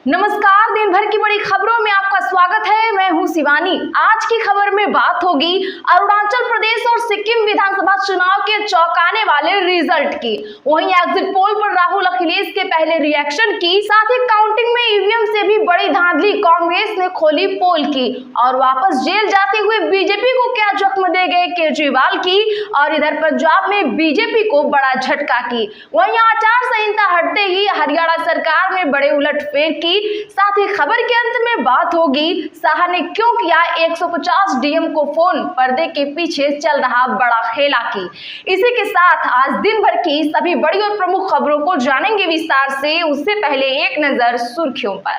नमस्कार, दिन भर की बड़ी खबरों में आपका स्वागत है। मैं हूं शिवानी। आज की खबर में बात होगी अरुणाचल प्रदेश और सिक्किम विधानसभा चुनाव के चौंकाने वाले रिजल्ट की। वहीं एग्जिट पोल पर राहुल अखिलेश के पहले रिएक्शन की, साथ ही काउंटिंग में ईवीएम से भी बड़ी धांधली कांग्रेस ने खोली पोल की, और वापस जेल जाते हुए बीजेपी को क्या जख्म दे गए केजरीवाल की, और इधर पंजाब में बीजेपी को बड़ा झटका की। वहीं आचार संहिता हटते ही हरियाणा सरकार में बड़े उलटफेर की। साथ ही खबर के अंत में बात होगी शाह ने क्यों किया 150 डीएम को फोन, पर्दे के पीछे चल रहा बड़ा खेला की। इसी के साथ आज दिन भर की सभी बड़ी और प्रमुख खबरों को जानेंगे विस्तार से। उससे पहले एक नजर सुर्खियों पर।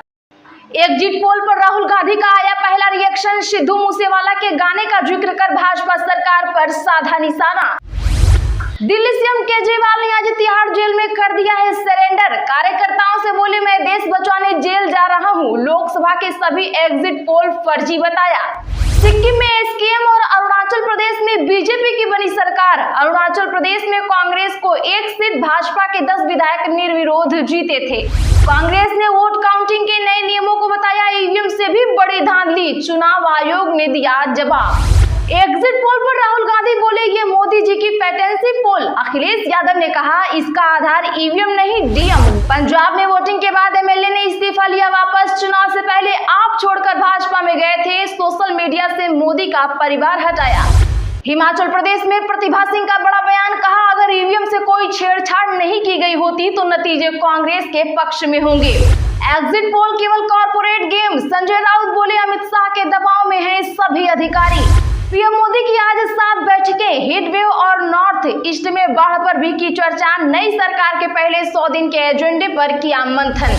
एग्जिट पोल पर राहुल गांधी का आया पहला रिएक्शन। सिद्धू मूसेवाला के गाने का जिक्र कर भाजपा सरकार पर साधा निशाना। दिल्ली सीएम केजरीवाल ने आज तिहाड़ जेल में कर दिया है सरेंडर। कार्यकर्ताओं से बोले, मैं देश बचाने जेल जा रहा हूं। लोकसभा के सभी एग्जिट पोल फर्जी बताया। सिक्किम में एसकेएम और अरुणाचल प्रदेश में बीजेपी की बनी सरकार। अरुणाचल प्रदेश में कांग्रेस को एक सीट, भाजपा के 10 विधायक निर्विरोध जीते थे। कांग्रेस ने वोट काउंटिंग के नए नियमों को बताया ईवीएम से भी बड़ी धांधली। चुनाव आयोग ने दिया जवाब। एग्जिट पोल पर राहुल गांधी बोले, ये मोदी जी की फैंटेसी पोल। अखिलेश यादव ने कहा, इसका आधार ईवीएम नहीं डीएम। पंजाब में वोटिंग के बाद एमएलए ने इस्तीफा लिया वापस। चुनाव से पहले आप छोड़कर भाजपा में गए थे। सोशल मीडिया से मोदी का परिवार हटाया। हिमाचल प्रदेश में प्रतिभा सिंह का बड़ा बयान, कहा अगर ईवीएम से कोई छेड़छाड़ नहीं की गई होती तो नतीजे कांग्रेस के पक्ष में होंगे। एग्जिट पोल केवल कॉर्पोरेट गेम। संजय राउत बोले, अमित शाह के दबाव में हैं सभी अधिकारी। पीएम मोदी की आज 7 बैठकें। हीटवेव और नॉर्थ ईस्ट में बाढ़ पर भी की चर्चा। नई सरकार के पहले 100 दिन के एजेंडे पर किया मंथन।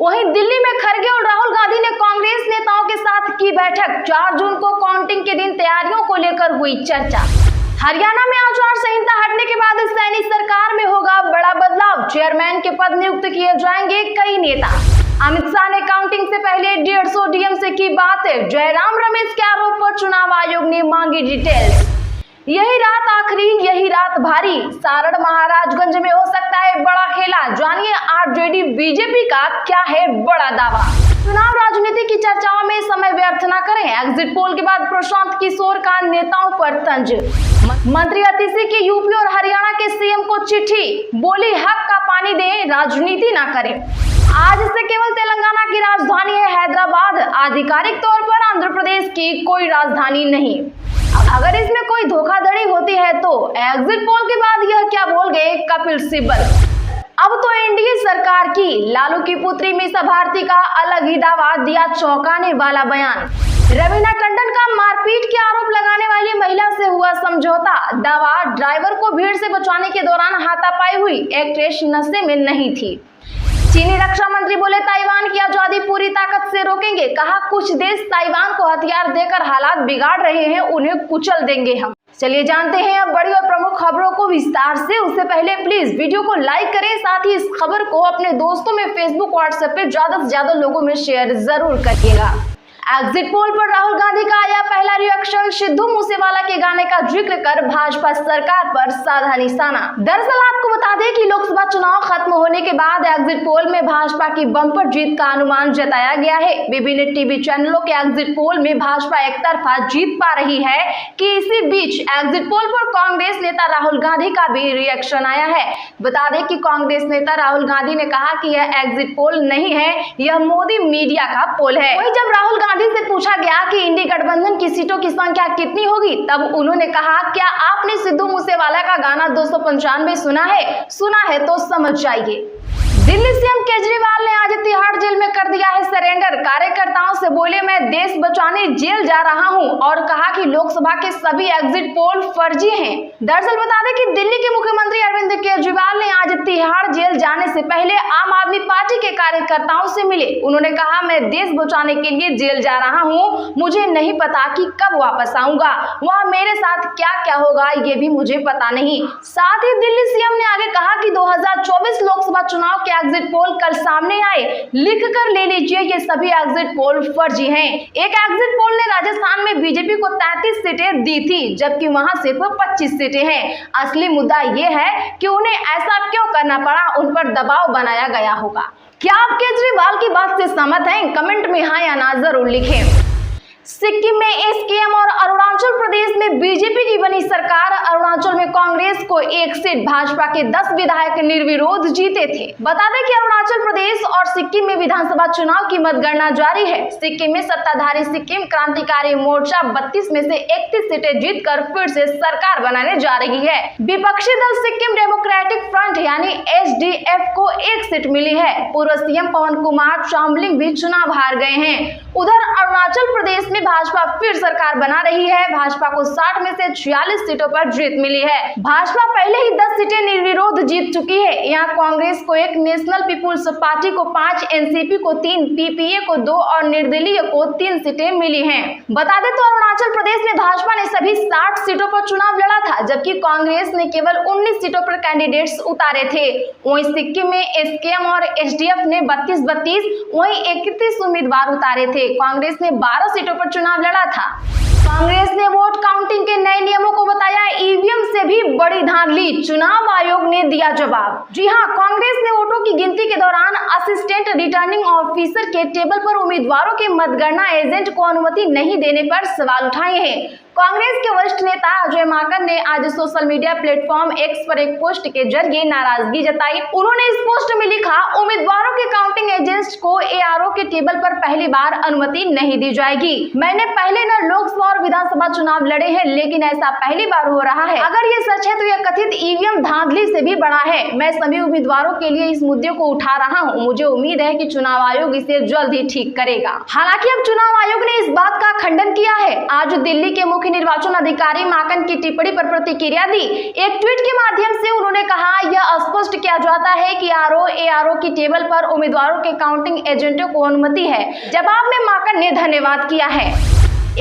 वहीं दिल्ली में खड़गे और राहुल गांधी ने कांग्रेस नेताओं के साथ की बैठक। 4 जून को काउंटिंग के दिन तैयारियों को लेकर हुई चर्चा। हरियाणा में आचार संहिता हटने के बाद सैनी सरकार में होगा बड़ा बदलाव। चेयरमैन के पद नियुक्त किए जाएंगे कई नेता। अमित शाह ने काउंटिंग से पहले 150 डीएम से की बात। जयराम रमेश के आरोप पर चुनाव आयोग ने मांगी डिटेल्स। यही रात आखिरी, यही रात भारी। सारण महाराजगंज में हो सकता है बड़ा खेला। जानिए आरजेडी बीजेपी का क्या है बड़ा दावा। चुनाव राजनीति की चर्चाओं में समय व्यर्थ न करें। एग्जिट पोल के बाद प्रशांत किशोर का नेताओं पर तंज। मंत्री अतिशी की यूपी और हरियाणा के सीएम को चिट्ठी, बोली हक का पानी दें, राजनीति न करें। आज से केवल तेलंगाना की राजधानी है हैदराबाद। आधिकारिक तौर पर आंध्र प्रदेश की कोई राजधानी नहीं। अगर इसमें कोई धोखाधड़ी होती है तो एग्जिट पोल के बाद यह क्या बोल गए कपिल सिब्बल। अब तो एनडीए सरकार की लालू की पुत्री मीसा भारती का अलग ही दावा, दिया चौंकाने वाला बयान। रवीना टंडन का मारपीट के आरोप लगाने वाली महिला से हुआ समझौता। दावा, ड्राइवर को भीड़ से बचाने के दौरान हाथापाई हुई। एक्ट्रेस नशे में नहीं थी। चीनी रक्षा मंत्री बोले, ताइवान की आजादी पूरी ताकत से रोकेंगे। कहा, कुछ देश ताइवान को हथियार देकर हालात बिगाड़ रहे हैं, उन्हें कुचल देंगे हम। चलिए जानते हैं अब बड़ी और प्रमुख खबरों को विस्तार से। उससे पहले प्लीज वीडियो को लाइक करें, साथ ही इस खबर को अपने दोस्तों में, फेसबुक, व्हाट्सएप पे ज्यादा से ज्यादा लोगों में शेयर जरूर करिएगा। एग्जिट पोल पर राहुल गांधी का आया पहला रिएक्शन। सिद्धू मूसेवाला के गाने का जिक्र कर भाजपा सरकार पर साधा निशाना। दरअसल आपको बता दें कि लोकसभा चुनाव खत्म होने के बाद एग्जिट पोल में भाजपा की बम्पर जीत का अनुमान जताया गया है। विभिन्न टीवी चैनलों के एग्जिट पोल में भाजपा एक तरफा जीत पा रही है कि इसी बीच एग्जिट पोल पर कांग्रेस नेता राहुल गांधी का भी रिएक्शन आया है। बता दें कि कांग्रेस नेता राहुल गांधी ने कहा कि यह एग्जिट पोल नहीं है, यह मोदी मीडिया का पोल है। वहीं जब राहुल गांधी से पूछा गया कि इंडी गठबंधन की सीटों की संख्या कितनी होगी, तब उन्होंने कहा, क्या आपने सिद्धू मूसेवाला का गाना 295 सुना है तो समझ जाइए। दिल्ली सीएम केजरीवाल ने आज तिहाड़ जेल में कर दिया है सरेंडर। कार्यकर्ताओं से बोले, मैं देश बचाने जेल जा रहा हूं, और कहा कि लोकसभा के सभी एग्जिट पोल फर्जी हैं। दरअसल बता दें कि दिल्ली के मुख्यमंत्री अरविंद केजरीवाल ने आज तिहाड़ जेल जाने से पहले आम आदमी पार्टी के कार्यकर्ताओं से मिले। उन्होंने कहा, मैं देश बचाने के लिए जेल जा रहा हूं, मुझे नहीं पता कि कब वापस आऊंगा, वहां मेरे साथ क्या क्या होगा ये भी मुझे पता नहीं। साथ ही दिल्ली सीएम ने आगे कहा कि 2024 लोकसभा चुनाव के एग्जिट पोल कल सामने आए, लिख कर ले लीजिए, ये सभी एग्जिट पोल फर्जी हैं। एक एग्जिट पोल ने राजस्थान में बीजेपी को 33 सीटें दी थी, जबकि वहां सिर्फ 25 सीटें हैं। असली मुद्दा ये है कि उन्हें ऐसा क्यों करना पड़ा, उन पर दबाव बनाया गया होगा। क्या आप केजरीवाल की बात से सहमत हैं? कमेंट में हाँ या ना जरूर लिखें। सिक्किम में एसकेएम और अरुणाचल प्रदेश में बीजेपी की बनी सरकार। अरुणाचल में कांग्रेस को 1 सीट, भाजपा के 10 विधायक निर्विरोध जीते थे। बता दें कि अरुणाचल प्रदेश और सिक्किम में विधानसभा चुनाव की मतगणना जारी है। सिक्किम में सत्ताधारी सिक्किम क्रांतिकारी मोर्चा 32 में से 31 सीटें जीतकर फिर से सरकार बनाने जा रही है। विपक्षी दल सिक्किम डेमोक्रेटिक फ्रंट यानी एसडीएफ को 1 सीट मिली है। पूर्व सीएम पवन कुमार चामलिंग भी चुनाव हार गए हैं। उधर अरुणाचल प्रदेश में भाजपा फिर सरकार बना रही है। भाजपा को 60 में से 46 सीटों पर जीत मिली है। भाजपा पहले ही 10 सीटें निर्विरोध जीत चुकी है। यहाँ कांग्रेस को 1, नेशनल पीपुल्स पार्टी को 5, एनसीपी को 3, पीपीए को 2 और निर्दलीय को 3 सीटें मिली हैं। बता दें तो अरुणाचल प्रदेश में भाजपा ने सभी 60 सीटों पर चुनाव लड़ा था, जबकि कांग्रेस ने केवल 19 सीटों पर कैंडिडेट्स उतारे थे। वहीं सिक्किम में एसकेएम और एसडीएफ ने 32-32 वहीं 31 उम्मीदवार उतारे थे। कांग्रेस ने 12 सीटों पर चुनाव लड़ा था। कांग्रेस ने वोट काउंटिंग के नए नियमों को बताया ईवीएम से भी बड़ी धांधली। चुनाव आयोग ने दिया जवाब। जी हां, कांग्रेस ने वोटों की गिनती के दौरान असिस्टेंट रिटर्निंग ऑफिसर के टेबल पर उम्मीदवारों के मतगणना एजेंट को अनुमति नहीं देने पर सवाल उठाए हैं। कांग्रेस के वरिष्ठ नेता अजय माकन ने आज सोशल मीडिया प्लेटफॉर्म एक्स पर एक पोस्ट के जरिए नाराजगी जताई। उन्होंने इस पोस्ट में लिखा, उम्मीदवारों के काउंटिंग एजेंट्स को एआरओ के टेबल पर पहली बार अनुमति नहीं दी जाएगी। मैंने पहले न लोकसभा और विधानसभा चुनाव लड़े हैं, लेकिन ऐसा पहली बार हो रहा है। अगर ये सच है तो यह कथित ईवीएम धांधली से भी बड़ा है। मैं सभी उम्मीदवारों के लिए इस मुद्दे को उठा रहा हूँ। मुझे उम्मीद है कि चुनाव आयोग इसे जल्द ही ठीक करेगा। हालांकि अब चुनाव आयोग ने इस बात का खंडन किया है। आज दिल्ली के मुख्य निर्वाचन अधिकारी माकन की टिप्पणी पर प्रतिक्रिया दी। एक ट्वीट के माध्यम से उन्होंने कहा, यह स्पष्ट किया जाता है कि एआरओ की टेबल पर उम्मीदवारों के काउंटिंग एजेंटों को अनुमति है। जवाब में माकन ने धन्यवाद किया है।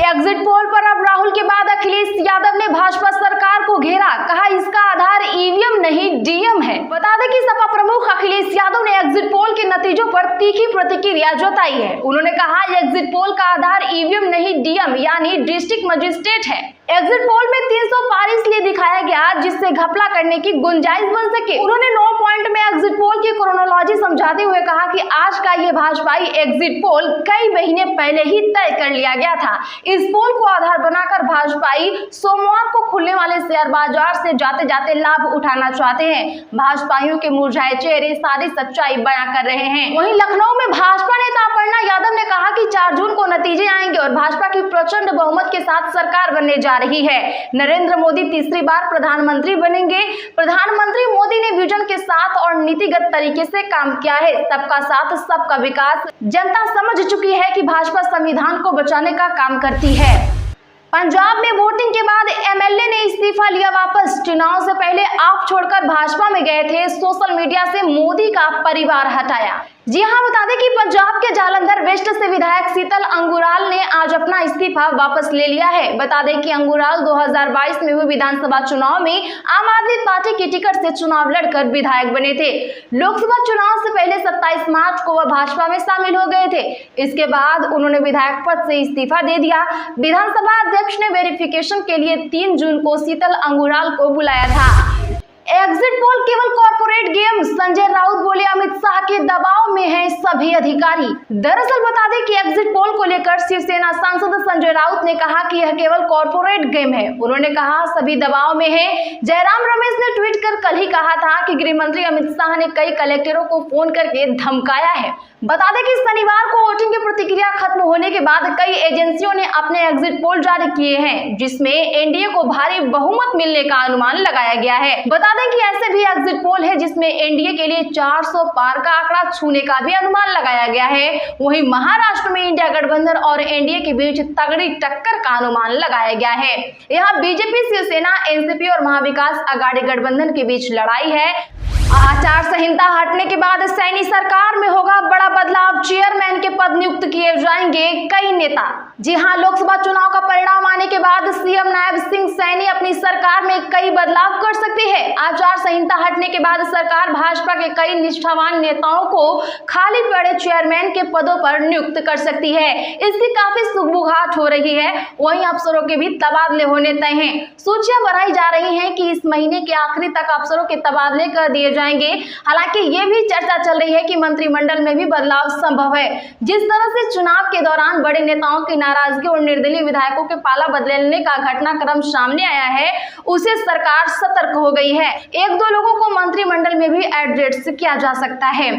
एग्जिट पोल पर अब राहुल के बाद अखिलेश यादव ने भाजपा सरकार को घेरा। कहा, इसका आधार ईवीएम नहीं डीएम है। बता दें कि सपा प्रमुख अखिलेश यादव ने एग्जिट पोल के नतीजों पर तीखी प्रतिक्रिया जताई है। उन्होंने कहा, एग्जिट पोल का आधार ईवीएम नहीं डीएम यानी डिस्ट्रिक्ट मजिस्ट्रेट है। एग्जिट पोल में 300 पार इसलिए दिखाया गया जिससे घपला करने की गुंजाइश बन सके। उन्होंने 9 पॉइंट में एग्जिट पोल की क्रोनोलॉजी समझाते हुए कहा कि आज का ये भाजपाई एग्जिट पोल कई महीने पहले ही तय कर लिया गया था। इस पोल को आधार बनाकर भाजपाई सोमवार को खुलने वाले शेयर बाजार से जाते जाते लाभ उठाना चाहते हैं। भाजपाइयों के मुरझाए चेहरे सारी सच्चाई बयां कर रहे हैं। वहीं लखनऊ में भाजपा नेता अपर्णा यादव ने कहा कि 4 जून को नतीजे आएंगे और भाजपा की प्रचंड बहुमत के साथ सरकार बनने जा रही है। नरेंद्र मोदी तीसरी बार प्रधानमंत्री बनेंगे। प्रधानमंत्री मोदी ने विजन के साथ और नीतिगत तरीके से काम किया है। सबका साथ सबका विकास। जनता समझ चुकी है कि भाजपा संविधान को बचाने का काम करती है। पंजाब में वोटिंग के बाद एमएलए ने इस्तीफा लिया वापस। चुनाव से पहले आप छोड़कर भाजपा में गए थे। सोशल मीडिया से मोदी का परिवार हटाया। जी हां, बता दें कि पंजाब के जालंधर वेस्ट से विधायक शीतल अंगुराल ने आज अपना इस्तीफा वापस ले लिया है। बता दें कि अंगुराल 2022 में हुए विधानसभा चुनाव में आम आदमी पार्टी की टिकट से चुनाव लड़कर विधायक बने थे। लोकसभा चुनाव से पहले 27 मार्च को वह भाजपा में शामिल हो गए थे। इसके बाद उन्होंने विधायक पद से इस्तीफा दे दिया। विधानसभा अध्यक्ष ने वेरिफिकेशन के लिए 3 जून को शीतल अंगुराल को बुलाया था। एग्जिट पोल केवल कॉर्पोरेट गेम। संजय राउत बोले, अमित शाह के दबाव में हैं सभी अधिकारी। दरअसल बता दें कि एग्जिट पोल को लेकर शिवसेना सांसद संजय राउत ने कहा कि यह केवल कॉर्पोरेट गेम है। उन्होंने कहा, सभी दबाव में हैं। जयराम रमेश ने ट्वीट कर कल ही कहा था कि गृह मंत्री अमित शाह ने कई कलेक्टरों को फोन करके धमकाया है। बता दें कि शनिवार को वोटिंग की प्रतिक्रिया खत्म होने के बाद कई एजेंसियों ने अपने एग्जिट पोल जारी किए हैं, जिसमें एनडीए को भारी बहुमत मिलने का अनुमान लगाया गया है। बता दें कि ऐसे भी एग्जिट पोल है जिसमें एनडीए के लिए 400 पार का आंकड़ा छूने का भी अनुमान लगाया गया है। वहीं महाराष्ट्र में इंडिया गठबंधन और एनडीए के बीच तगड़ी टक्कर का अनुमान लगाया गया है। यहाँ बीजेपी, शिवसेना, एनसीपी और महाविकास अघाड़ी गठबंधन के बीच लड़ाई है। आचार संहिता हटने के बाद सैनी सरकार में होगा बड़ा बदलाव। चेयरमैन के पद नियुक्त किए जाएंगे कई नेता। जी हां, लोकसभा चुनाव का परिणाम आने के बाद सीएम नायब सिंह सैनी अपनी सरकार में कई बदलाव कर सकती है। आचार संहिता हटने के बाद सरकार भाजपा के कई निष्ठावान नेताओं को खाली पड़े चेयरमैन के पदों पर नियुक्त कर सकती है। इसकी काफी सुगबुगाहट हो रही है। वहीं अफसरों के भी तबादले होने तय हैं। सूचियां बढ़ाई जा रही हैं कि इस महीने के आखिरी तक अफसरों के तबादले कर दिए जाएंगे। हालांकि ये भी चर्चा चल रही है कि मंत्रिमंडल में भी बदलाव संभव है। जिस तरह से चुनाव के दौरान बड़े नेताओं की नाराजगी और निर्दलीय विधायकों के पाला बदलने का घटनाक्रम सामने आया है, उसे सरकार सतर्क हो गई है। एक दो लोगों को मंत्रिमंडल में भी एडजस्ट किया जा सकता है।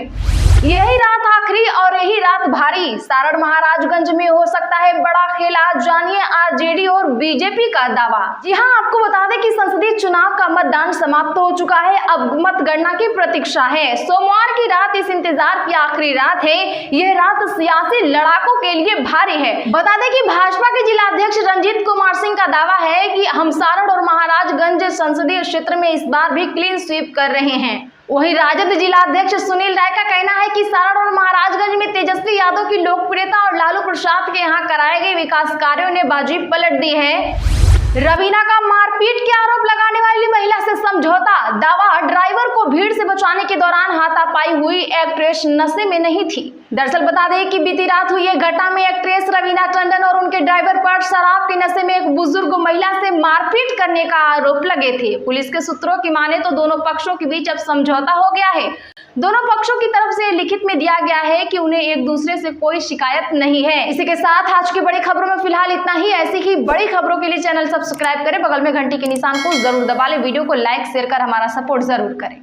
यही रात आखिरी और यही रात भारी। सारण महाराजगंज में हो सकता है बड़ा खेला। जानिए आरजेडी और बीजेपी का दावा। जी हां, आपको बता दें कि संसदीय चुनाव का मतदान समाप्त हो चुका है। अब मतगणना की प्रतीक्षा है। सोमवार की रात इस इंतजार की आखिरी रात है। यह रात सियासी लड़ाकों के लिए भारी है। बता दें कि भाजपा के जिला अध्यक्ष रंजीत कुमार सिंह का दावा है कि हम सारण और महाराजगंज संसदीय क्षेत्र में इस बार भी क्लीन स्वीप कर रहे हैं। वहीं राजद जिला अध्यक्ष सुनील राय का कहना है कि सारण और महाराजगंज में तेजस्वी यादव की लोकप्रियता और लालू प्रसाद के यहां कराए गए विकास कार्यों ने बाजी पलट दी है। रवीना का मारपीट के आरोप लगाने वाली महिला से समझौता। दावा, ड्राइवर को भीड़ से बचाने के दौरान हाथापाई हुई एक्ट्रेस नशे में नहीं थी। दरअसल बता दें कि बीती रात हुई एक घटना में एक्ट्रेस रवीना टंडन और उनके ड्राइवर पर शराब के नशे में एक बुजुर्ग महिला से मारपीट करने का आरोप लगे थे। पुलिस के सूत्रों की माने तो दोनों पक्षों के बीच अब समझौता हो गया है। दोनों पक्षों की तरफ से लिखित में दिया गया है कि उन्हें एक दूसरे से कोई शिकायत नहीं है। इसी के साथ आज की बड़ी खबरों में फिलहाल इतना ही। ऐसी ही बड़ी खबरों के लिए चैनल सब्सक्राइब करें, बगल में घंटी के निशान को जरूर दबा लें, वीडियो को लाइक शेयर कर हमारा सपोर्ट जरूर करें।